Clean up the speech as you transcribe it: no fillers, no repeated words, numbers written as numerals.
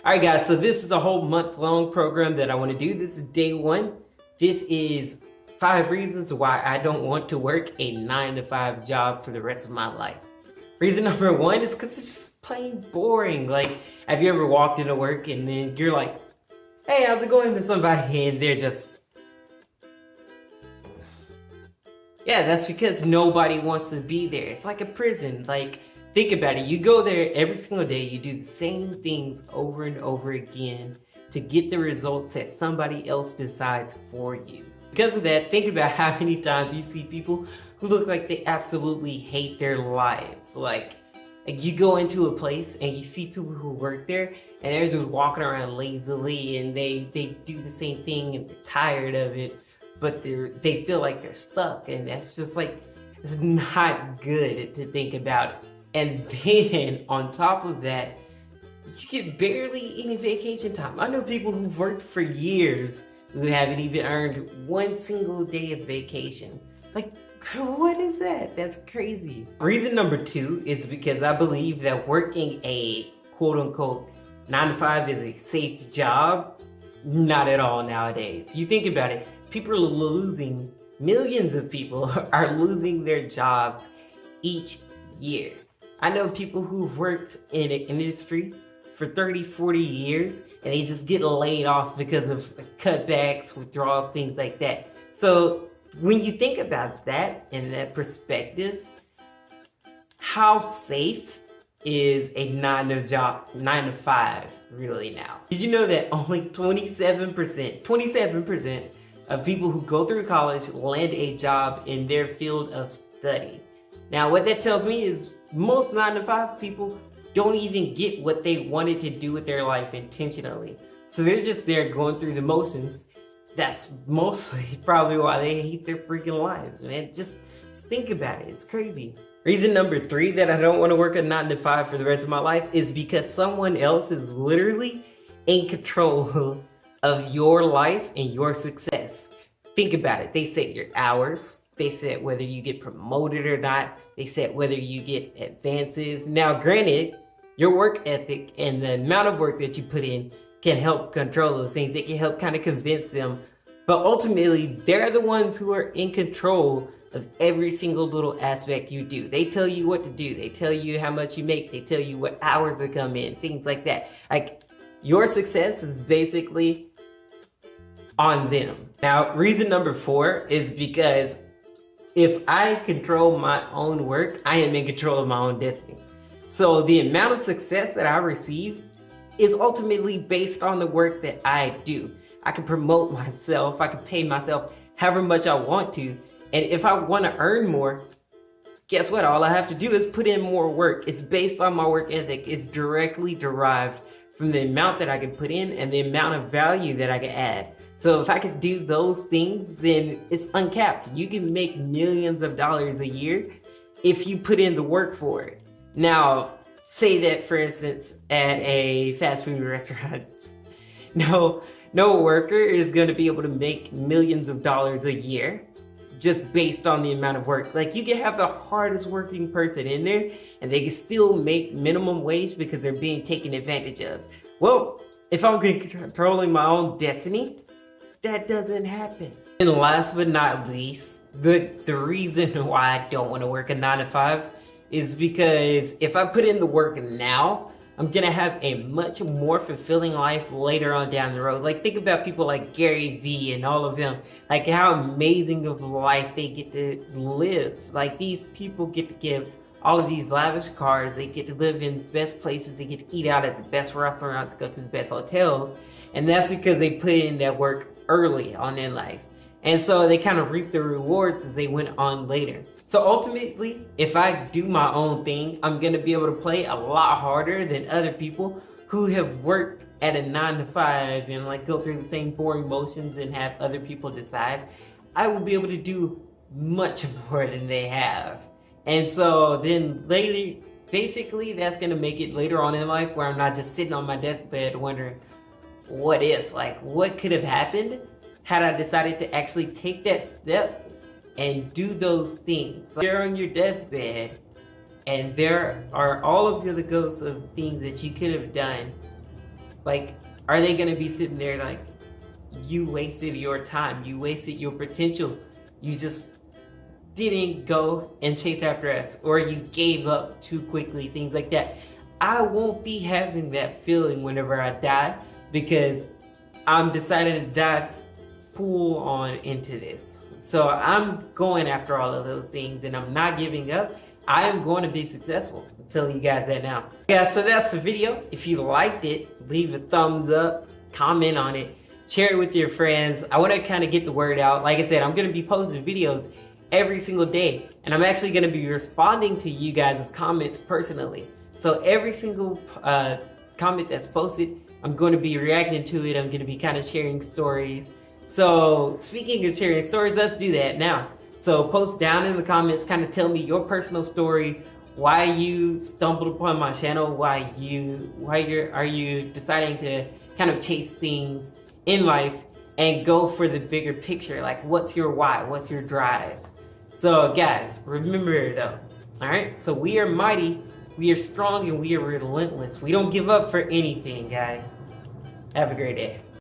Alright guys, so this is a whole month-long program that I want to do. This is day one. This is 5 reasons why I don't want to work a 9-to-5 job for the rest of my life. Reason number one is because it's just plain boring. Like, have you ever walked into work and then you're like, hey, how's it going to somebody, and they're just... Yeah, that's because nobody wants to be there. It's like a prison. Like, think about it. You go there every single day, you do the same things over and over again to get the results that somebody else decides for you. Because of that, think about how many times you see people who look like they absolutely hate their lives. Like you go into a place and you see people who work there and they're just walking around lazily and they do the same thing and they're tired of it, but they feel like they're stuck, and that's just like, it's not good to think about. And then on top of that, you get barely any vacation time. I know people who've worked for years who haven't even earned one single day of vacation. Like, what is that? That's crazy. Reason number two is because I believe that working a quote-unquote 9-to-5 is a safe job. Not at all nowadays. You think about it, people are losing, millions of people are losing their jobs each year. I know people who've worked in an industry for 30, 40 years and they just get laid off because of cutbacks, withdrawals, things like that. So when you think about that in that perspective, how safe is a 9-to-5 really now? Did you know that only 27% of people who go through college land a job in their field of study? Now, what that tells me is most 9-to-5 people don't even get what they wanted to do with their life intentionally. So they're just there going through the motions. That's mostly probably why they hate their freaking lives, man. Just think about it. It's crazy. Reason number three that I don't want to work a 9-to-5 for the rest of my life is because someone else is literally in control of your life and your success. Think about it. They set your hours. They set whether you get promoted or not. They set whether you get advances. Now, granted, your work ethic and the amount of work that you put in can help control those things. It can help kind of convince them. But ultimately, they're the ones who are in control of every single little aspect you do. They tell you what to do. They tell you how much you make. They tell you what hours to come in, things like that. Like, your success is basically on them. Now, reason number four is because if I control my own work, I am in control of my own destiny. So the amount of success that I receive is ultimately based on the work that I do. I can promote myself, I can pay myself however much I want to, and if I want to earn more, guess what? All I have to do is put in more work. It's based on my work ethic. It's directly derived from the amount that I can put in and the amount of value that I can add. So if I could do those things, then it's uncapped. You can make millions of dollars a year if you put in the work for it. Now, say that, for instance, at a fast food restaurant, no worker is going to be able to make millions of dollars a year just based on the amount of work. Like, you can have the hardest working person in there and they can still make minimum wage because they're being taken advantage of. Well, if I'm controlling my own destiny, that doesn't happen. And last but not least, the reason why I don't want to work a 9-to-5 is because if I put in the work now, I'm gonna have a much more fulfilling life later on down the road. Like, think about people like Gary Vee and all of them, like how amazing of a life they get to live. Like, these people get to give all of these lavish cars, they get to live in the best places, they get to eat out at the best restaurants, go to the best hotels, and that's because they put in that work early on in life. And so they kind of reap the rewards as they went on later. So ultimately, if I do my own thing, I'm gonna be able to play a lot harder than other people who have worked at a 9-to-5 and like go through the same boring motions and have other people decide. I will be able to do much more than they have. And so then later, basically that's gonna make it later on in life where I'm not just sitting on my deathbed wondering, what if? Like, what could have happened had I decided to actually take that step and do those things? You're on your deathbed and there are all of the ghosts of things that you could have done Like, are they gonna be sitting there like, you wasted your time, you wasted your potential, you just didn't go and chase after us, or you gave up too quickly, things like that. I won't be having that feeling whenever I die, because I'm deciding to dive full on into this. So I'm going after all of those things, and I'm not giving up. I am going to be successful. I'm telling you guys that now. Yeah, so that's the video. If you liked it, leave a thumbs up, comment on it, share it with your friends. I want to kind of get the word out. Like I said, I'm going to be posting videos every single day, and I'm actually going to be responding to you guys' comments personally. So every single comment that's posted, I'm going to be reacting to it. I'm going to be kind of sharing stories. So speaking of sharing stories, let's do that now. So post down in the comments, kind of tell me your personal story, why you stumbled upon my channel, why are you deciding to kind of chase things in life and go for the bigger picture. Like, what's your why? What's your drive? So guys, remember though, all right? So we are mighty, we are strong, and we are relentless. We don't give up for anything, guys. Have a great day.